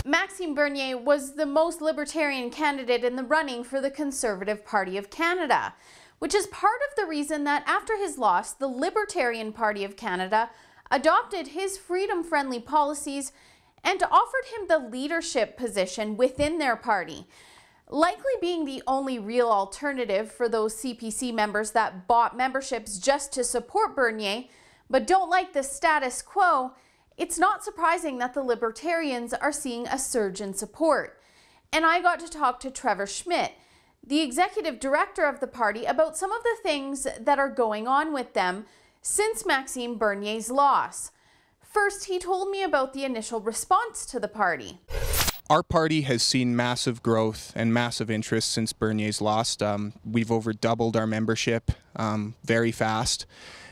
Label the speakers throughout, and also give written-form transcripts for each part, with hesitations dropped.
Speaker 1: Maxime Bernier was the most libertarian candidate in the running for the Conservative Party of Canada, which is part of the reason that after his loss, the Libertarian Party of Canada adopted his freedom-friendly policies and offered him the leadership position within their party, likely being the only real alternative for those CPC members that bought memberships just to support Bernier but don't like the status quo. It's not surprising that the Libertarians are seeing a surge in support. And I got to talk to Trevor Schmidt, the executive director of the party, about some of the things that are going on with them since Maxime Bernier's loss. First, he told me about the initial response to the party.
Speaker 2: Our party has seen massive growth and massive interest since Bernier's loss. We've over doubled our membership very fast.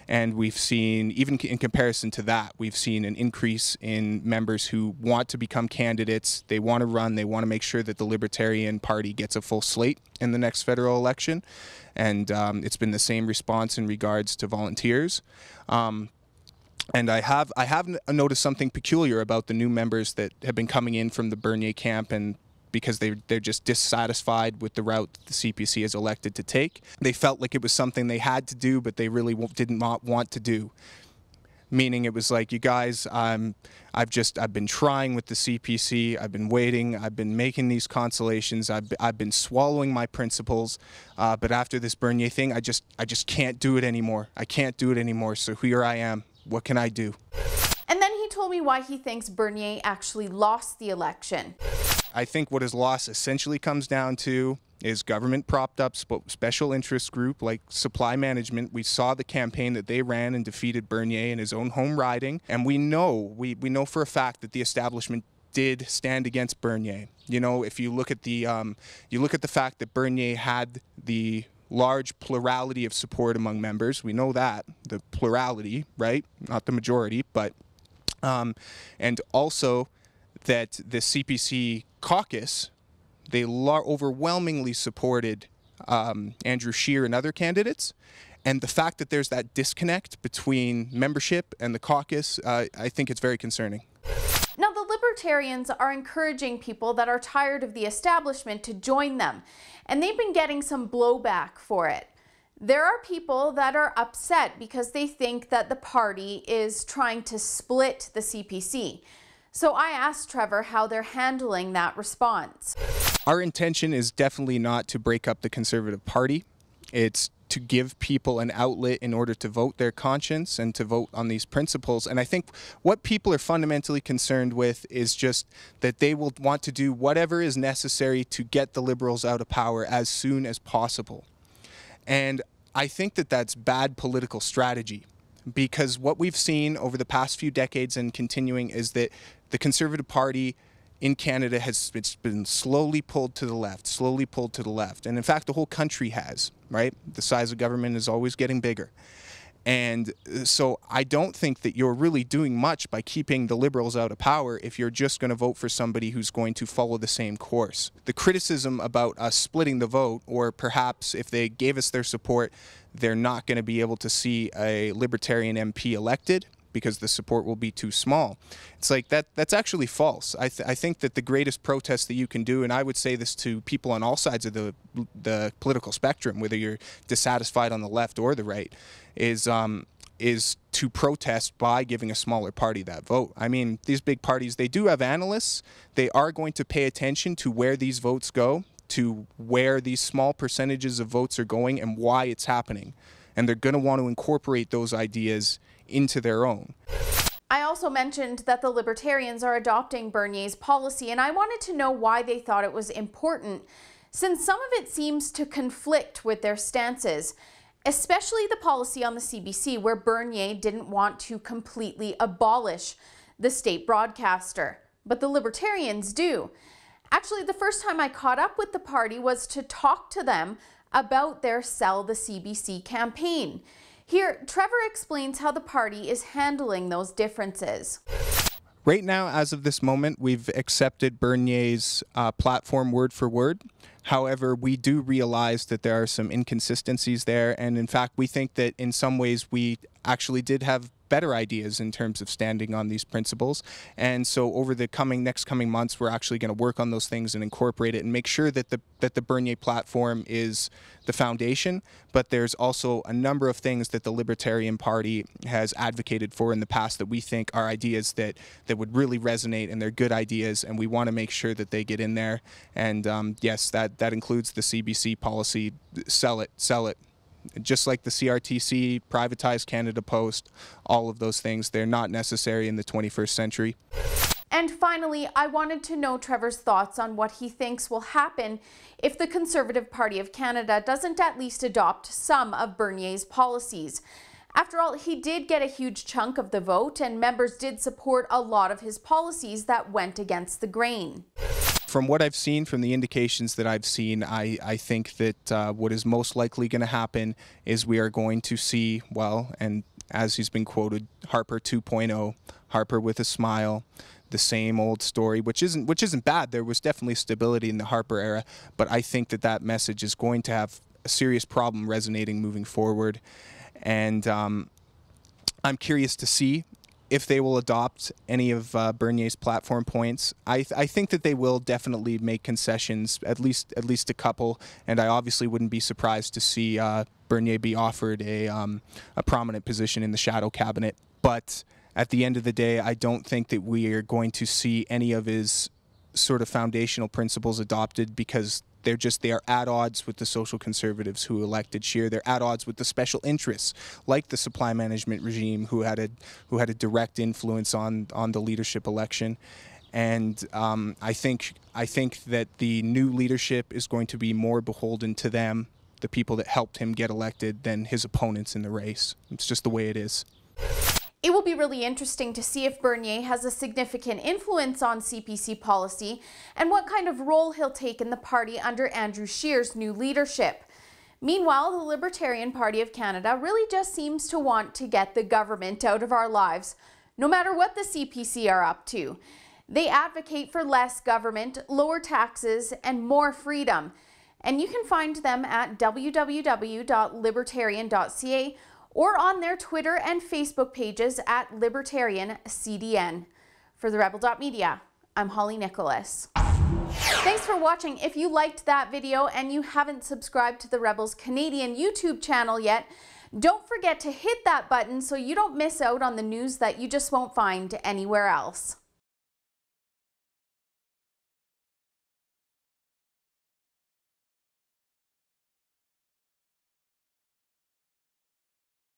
Speaker 2: And we've seen, even in comparison to that, we've seen an increase in members who want to become candidates. They want to run. They want to make sure that the Libertarian Party gets a full slate in the next federal election. And it's been the same response in regards to volunteers. And I have noticed something peculiar about the new members that have been coming in from the Bernier camp, and because they're just dissatisfied with the route the CPC has elected to take. They felt like it was something they had to do, but they really did not want to do. Meaning it was like, you guys, I've been trying with the CPC, I've been waiting, I've been making these consolations, I've been swallowing my principles, but after this Bernier thing, I just can't do it anymore. I can't do it anymore, so here I am. What can I do?
Speaker 1: And then he told me why he thinks Bernier actually lost the election.
Speaker 2: I think what his loss essentially comes down to is government propped up special interest group like Supply Management. We saw the campaign that they ran and defeated Bernier in his own home riding, and we know for a fact that the establishment did stand against Bernier. You know, if you look at the fact that Bernier had the large plurality of support among members, we know that the plurality, right, not the majority, but and also that the CPC caucus, they overwhelmingly supported Andrew Scheer and other candidates. And the fact that there's that disconnect between membership and the caucus, I think it's very concerning.
Speaker 1: Now, the Libertarians are encouraging people that are tired of the establishment to join them, and they've been getting some blowback for it. There are people that are upset because they think that the party is trying to split the CPC. So I asked Trevor how they're handling that response.
Speaker 2: Our intention is definitely not to break up the Conservative Party. It's to give people an outlet in order to vote their conscience and to vote on these principles. And I think what people are fundamentally concerned with is just that they will want to do whatever is necessary to get the Liberals out of power as soon as possible. And I think that that's bad political strategy, because what we've seen over the past few decades and continuing is that the Conservative Party in Canada it's been slowly pulled to the left, slowly pulled to the left. And in fact, the whole country has, right? The size of government is always getting bigger. And so I don't think that you're really doing much by keeping the Liberals out of power if you're just going to vote for somebody who's going to follow the same course. The criticism about us splitting the vote, or perhaps if they gave us their support, they're not going to be able to see a Libertarian MP elected because the support will be too small. It's like that's actually false. I think that the greatest protest that you can do, and I would say this to people on all sides of the political spectrum, whether you're dissatisfied on the left or the right, is to protest by giving a smaller party that vote. I mean, these big parties, they do have analysts. They are going to pay attention to where these votes go, to where these small percentages of votes are going and why it's happening. And they're going to want to incorporate those ideas into their own.
Speaker 1: I also mentioned that the Libertarians are adopting Bernier's policy, and I wanted to know why they thought it was important, since some of it seems to conflict with their stances, especially the policy on the CBC, where Bernier didn't want to completely abolish the state broadcaster, but the Libertarians do. Actually, the first time I caught up with the party was to talk to them about their Sell the CBC campaign. Here, Trevor explains how the party is handling those differences.
Speaker 2: Right now, as of this moment, we've accepted Bernier's platform word for word. However, we do realize that there are some inconsistencies there, and in fact, we think that in some ways we actually did have better ideas in terms of standing on these principles. And so over the next coming months, we're actually going to work on those things and incorporate it and make sure that the Bernier platform is the foundation, but there's also a number of things that the Libertarian Party has advocated for in the past that we think are ideas that would really resonate, and they're good ideas, and we want to make sure that they get in there. And yes, that includes the CBC policy, sell it. Just like the CRTC, privatize Canada Post, all of those things, they're not necessary in the 21st century.
Speaker 1: And finally, I wanted to know Trevor's thoughts on what he thinks will happen if the Conservative Party of Canada doesn't at least adopt some of Bernier's policies. After all, he did get a huge chunk of the vote, and members did support a lot of his policies that went against the grain.
Speaker 2: From what I've seen, from the indications that I've seen, I think that what is most likely going to happen is we are going to see, well, and as he's been quoted, Harper 2.0, Harper with a smile, the same old story, which isn't bad. There was definitely stability in the Harper era, but I think that message is going to have a serious problem resonating moving forward. And I'm curious to see if they will adopt any of Bernier's platform points. I think that they will definitely make concessions, at least a couple, and I obviously wouldn't be surprised to see Bernier be offered a prominent position in the shadow cabinet. But at the end of the day, I don't think that we are going to see any of his sort of foundational principles adopted, because they are at odds with the social conservatives who elected Scheer. They're at odds with the special interests, like the supply management regime, who had a direct influence on the leadership election. And I think that the new leadership is going to be more beholden to them, the people that helped him get elected, than his opponents in the race. It's just the way it is.
Speaker 1: It will be really interesting to see if Bernier has a significant influence on CPC policy and what kind of role he'll take in the party under Andrew Scheer's new leadership. Meanwhile, the Libertarian Party of Canada really just seems to want to get the government out of our lives, no matter what the CPC are up to. They advocate for less government, lower taxes, and more freedom. And you can find them at www.libertarian.ca or on their Twitter and Facebook pages at LibertarianCDN. For the Rebel.media, I'm Holly Nicholas. Thanks for watching. If you liked that video and you haven't subscribed to the Rebel's Canadian YouTube channel yet, don't forget to hit that button so you don't miss out on the news that you just won't find anywhere else.